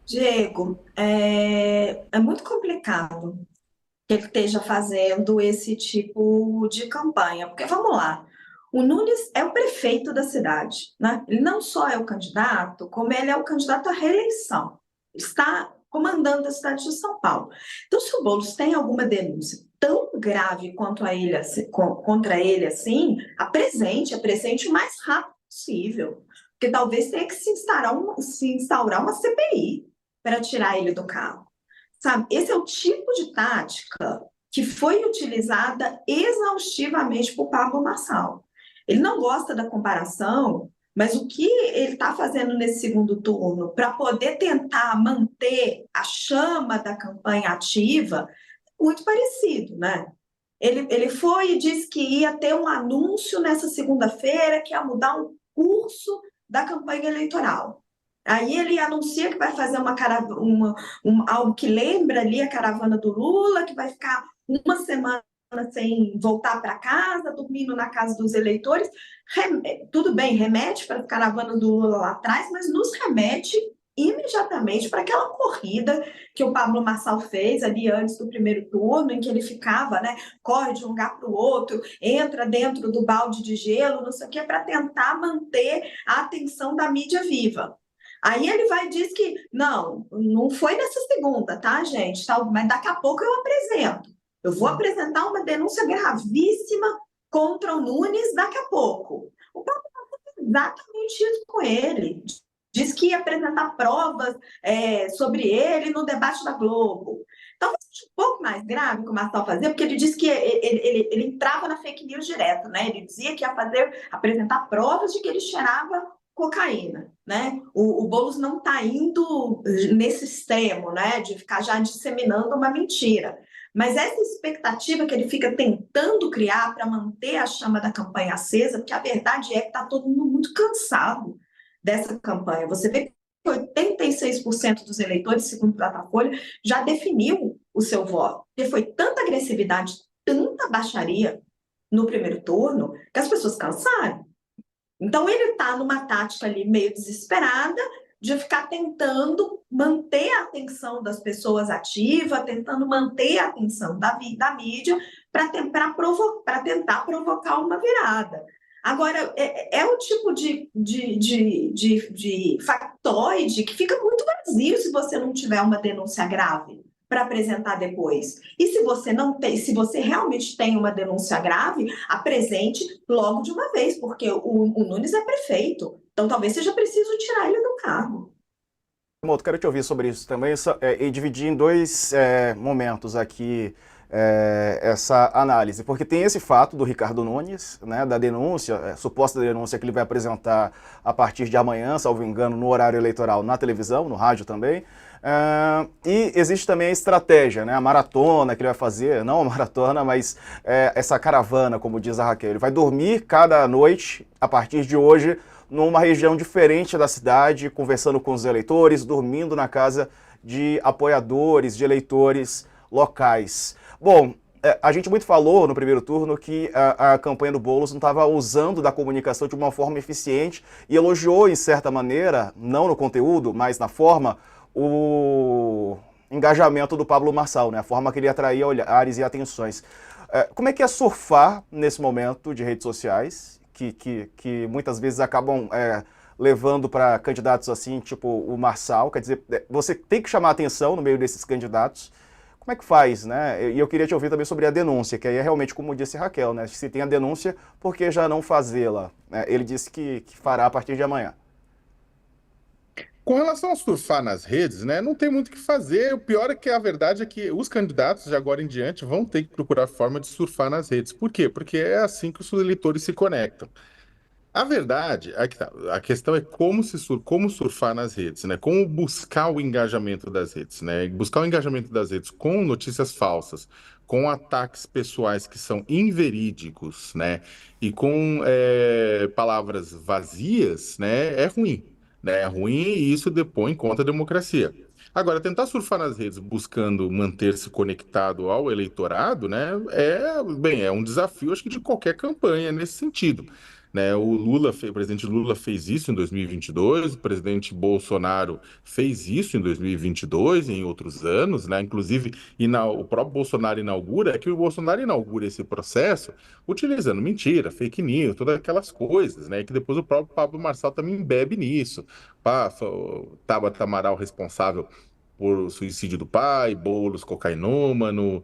Diego, é muito complicado que ele esteja fazendo esse tipo de campanha, porque vamos lá, o Nunes é o prefeito da cidade, né? Ele não só é o candidato, como ele é o candidato à reeleição. Ele está comandando a cidade de São Paulo. Então, se o Boulos tem alguma denúncia tão grave quanto a ele, contra ele assim, apresente o mais rápido possível, porque talvez tenha que se instaurar uma CPI para tirar ele do cargo. Sabe, esse é o tipo de tática que foi utilizada exaustivamente por Pablo Marçal. Ele não gosta da comparação, mas o que ele está fazendo nesse segundo turno para poder tentar manter a chama da campanha ativa, é muito parecido, né? Ele foi e disse que ia ter um anúncio nessa segunda-feira que ia mudar o curso da campanha eleitoral. Aí ele anuncia que vai fazer algo que lembra ali a caravana do Lula, que vai ficar uma semana sem voltar para casa, dormindo na casa dos eleitores. Tudo bem, remete para a caravana do Lula lá atrás, mas nos remete imediatamente para aquela corrida que o Pablo Marçal fez ali antes do primeiro turno, em que ele ficava, né, corre de um lugar para o outro, entra dentro do balde de gelo, não sei o quê, para tentar manter a atenção da mídia viva. Aí ele vai e diz que não foi nessa segunda, tá, gente? Mas daqui a pouco eu apresento. Eu vou apresentar uma denúncia gravíssima contra o Nunes daqui a pouco. O Paulo fez exatamente isso com ele. Diz que ia apresentar provas sobre ele no debate da Globo. Talvez seja um pouco mais grave o que o Marcel fazia, porque ele disse que ele entrava na fake news direto, né? Ele dizia que ia apresentar provas de que ele cheirava cocaína, né? O Boulos não está indo nesse extremo, né? De ficar já disseminando uma mentira. Mas essa expectativa que ele fica tentando criar para manter a chama da campanha acesa, porque a verdade é que está todo mundo muito cansado dessa campanha. Você vê que 86% dos eleitores, segundo o Datafolha, já definiu o seu voto. Porque foi tanta agressividade, tanta baixaria no primeiro turno, que as pessoas cansaram. Então, ele está numa tática ali meio desesperada de ficar tentando manter a atenção das pessoas ativa, tentando manter a atenção da mídia para tentar provocar uma virada. Agora, é o tipo de factoide que fica muito vazio se você não tiver uma denúncia grave para apresentar depois. E se você não tem, se você realmente tem uma denúncia grave, apresente logo de uma vez, porque o Nunes é prefeito. Então talvez seja preciso tirar ele do cargo. Moto, quero te ouvir sobre isso também e dividir em dois momentos aqui essa análise, porque tem esse fato do Ricardo Nunes, né, da denúncia, suposta denúncia que ele vai apresentar a partir de amanhã, salvo engano, no horário eleitoral na televisão, no rádio também. E existe também a estratégia, né, a maratona que ele vai fazer, não a maratona, mas essa caravana, como diz a Raquel. Ele vai dormir cada noite, a partir de hoje, numa região diferente da cidade, conversando com os eleitores, dormindo na casa de apoiadores, de eleitores locais. Bom, a gente muito falou no primeiro turno que a campanha do Boulos não estava usando da comunicação de uma forma eficiente e elogiou, em certa maneira, não no conteúdo, mas na forma, o engajamento do Pablo Marçal, né? A forma que ele atraía olhares e atenções. Como é que é surfar nesse momento de redes sociais, que muitas vezes acabam levando para candidatos assim, tipo o Marçal? Quer dizer, você tem que chamar a atenção no meio desses candidatos. Como é que faz, né? E eu queria te ouvir também sobre a denúncia, que aí é realmente como disse a Raquel, né? Se tem a denúncia, por que já não fazê-la? Ele disse que fará a partir de amanhã. Com relação a surfar nas redes, né, não tem muito o que fazer. O pior é que a verdade é que os candidatos de agora em diante vão ter que procurar forma de surfar nas redes. Por quê? Porque é assim que os eleitores se conectam. A verdade é que a questão é como surfar nas redes, né? Como buscar o engajamento das redes, né? Buscar o engajamento das redes com notícias falsas, com ataques pessoais que são inverídicos, né? E com palavras vazias, né? É ruim, né? É ruim e isso depõe contra a democracia. Agora, tentar surfar nas redes buscando manter-se conectado ao eleitorado, né? É um desafio, acho que de qualquer campanha nesse sentido. né? O presidente Lula fez isso em 2022, o presidente Bolsonaro fez isso em 2022 e em outros anos, né? Inclusive, o próprio Bolsonaro inaugura, é que o Bolsonaro inaugura esse processo utilizando mentira, fake news, todas aquelas coisas, né? E que depois o próprio Pablo Marçal também bebe nisso. Tabata Amaral responsável por suicídio do pai, Boulos cocainômano,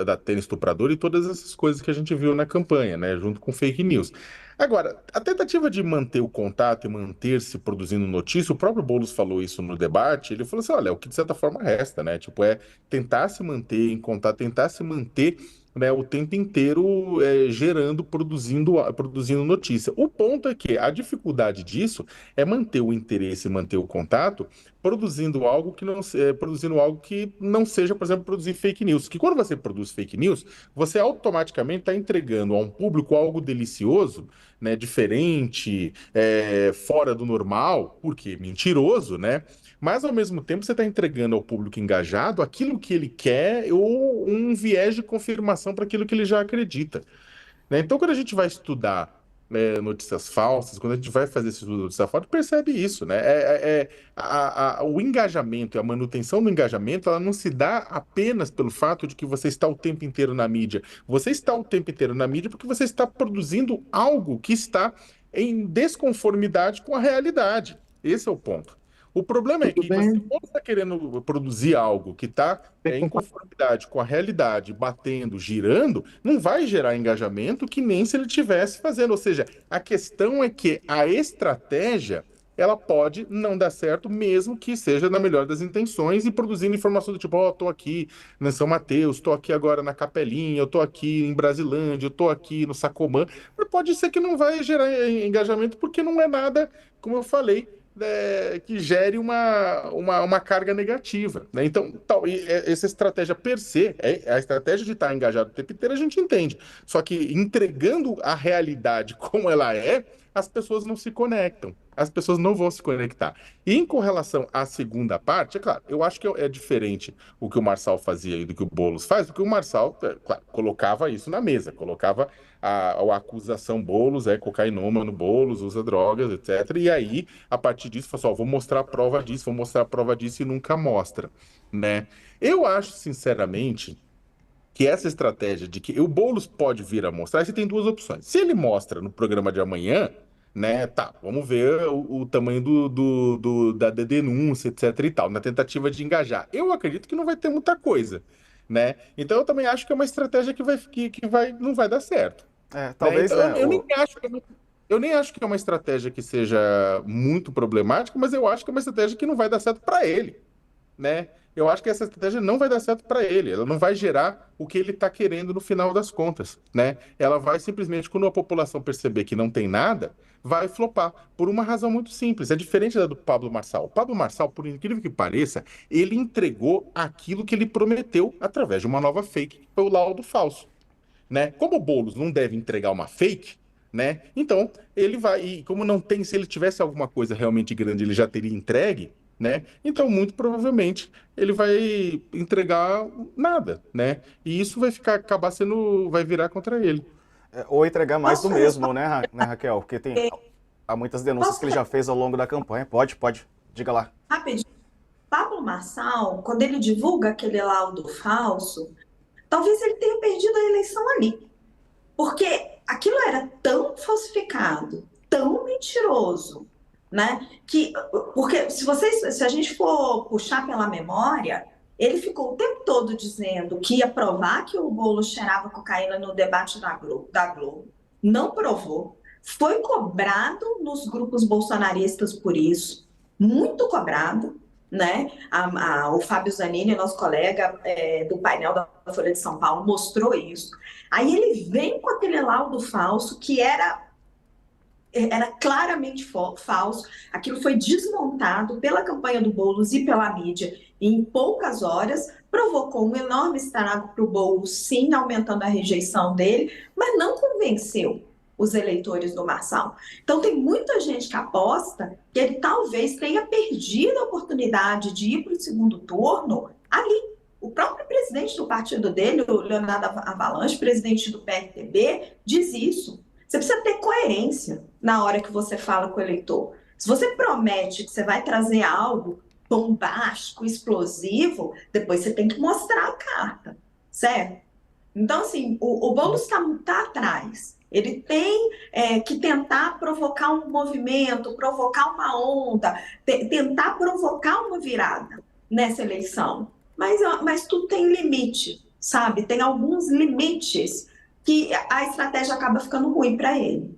da tênis estuprador e todas essas coisas que a gente viu na campanha, né, junto com fake news. Agora, a tentativa de manter o contato e manter-se produzindo notícia, o próprio Boulos falou isso no debate, ele falou assim, olha, é o que de certa forma resta, né, tipo, é tentar se manter em contato, tentar se manter, né, o tempo inteiro gerando, produzindo notícia. O ponto é que a dificuldade disso é manter o interesse, manter o contato, produzindo algo que não seja, por exemplo, produzir fake news. Que quando você produz fake news, você automaticamente está entregando a um público algo delicioso, né, diferente, fora do normal, porque mentiroso, né? Mas ao mesmo tempo você está entregando ao público engajado aquilo que ele quer ou um viés de confirmação para aquilo que ele já acredita, né? Então, quando a gente vai estudar notícias falsas, quando a gente vai fazer esse estudo de notícia falsa, percebe isso, né? O engajamento e a manutenção do engajamento, ela não se dá apenas pelo fato de que você está o tempo inteiro na mídia. Você está o tempo inteiro na mídia porque você está produzindo algo que está em desconformidade com a realidade. Esse é o ponto. O problema é Tudo que você, bem? quando está querendo produzir algo que está em conformidade com a realidade, batendo, girando, não vai gerar engajamento que nem se ele tivesse fazendo. Ou seja, a questão é que a estratégia ela pode não dar certo, mesmo que seja na melhor das intenções e produzindo informação do tipo, ó, tô aqui em São Mateus, tô aqui agora na Capelinha, eu tô aqui em Brasilândia, eu tô aqui no Sacomã. Mas pode ser que não vai gerar engajamento porque não é nada, como eu falei, que gere uma carga negativa, né? Então, essa estratégia per se, a estratégia de estar engajado o tempo inteiro, a gente entende. Só que entregando a realidade como ela é, as pessoas não se conectam. As pessoas não vão se conectar. E com relação à segunda parte, é claro, eu acho que é diferente o que o Marçal fazia e do que o Boulos faz, porque o Marçal, claro, colocava isso na mesa, colocava a acusação Boulos, cocainômano, Boulos, usa drogas, etc. E aí, a partir disso, falou assim, ó, vou mostrar a prova disso, vou mostrar a prova disso e nunca mostra, né? Eu acho, sinceramente, que essa estratégia de que o Boulos pode vir a mostrar, você tem duas opções. Se ele mostra no programa de amanhã, né, tá, vamos ver o tamanho da denúncia, etc e tal, na tentativa de engajar. Eu acredito que não vai ter muita coisa, né? Então eu também acho que é uma estratégia não vai dar certo, né? Talvez, Então né, eu nem acho que é uma estratégia que seja muito problemática, mas eu acho que é uma estratégia que não vai dar certo para ele, né? Eu acho que essa estratégia não vai dar certo para ele. Ela não vai gerar o que ele está querendo no final das contas, né? Ela vai simplesmente, quando a população perceber que não tem nada, vai flopar por uma razão muito simples. É diferente da do Pablo Marçal. O Pablo Marçal, por incrível que pareça, ele entregou aquilo que ele prometeu através de uma nova fake, que foi o laudo falso, né? Como o Boulos não deve entregar uma fake, né? Então, ele vai, e como não tem, se ele tivesse alguma coisa realmente grande, ele já teria entregue, né? Então, muito provavelmente, ele vai entregar nada, né? E isso vai virar contra ele. ou entregar mais Posso do fazer mesmo, né, né, Raquel? Porque há muitas denúncias posso que ele já fez ao longo da campanha. Pode, diga lá. rapidinho? Pablo Marçal, quando ele divulga aquele laudo falso, talvez ele tenha perdido a eleição ali. Porque aquilo era tão falsificado, tão mentiroso, né? Porque se a gente for puxar pela memória, ele ficou o tempo todo dizendo que ia provar que o Boulos cheirava cocaína no debate da Globo. Não provou. Foi cobrado nos grupos bolsonaristas por isso, muito cobrado, né? O Fábio Zanini, nosso colega do painel da Folha de São Paulo, mostrou isso. Aí ele vem com aquele laudo falso que era claramente falso. Aquilo foi desmontado pela campanha do Boulos e pela mídia em poucas horas, provocou um enorme estrago para o Boulos, sim, aumentando a rejeição dele, mas não convenceu os eleitores do Marçal. Então tem muita gente que aposta que ele talvez tenha perdido a oportunidade de ir para o segundo turno ali. O próprio presidente do partido dele, o Leonardo Avalanche, presidente do PRTB, diz isso. Você precisa ter coerência na hora que você fala com o eleitor. Se você promete que você vai trazer algo bombástico, explosivo, depois você tem que mostrar a carta, certo? Então, assim, o Boulos está atrás. Ele tem que tentar provocar um movimento, provocar uma onda, tentar provocar uma virada nessa eleição. Mas tudo tem limite, sabe? Tem alguns limites que a estratégia acaba ficando ruim para ele.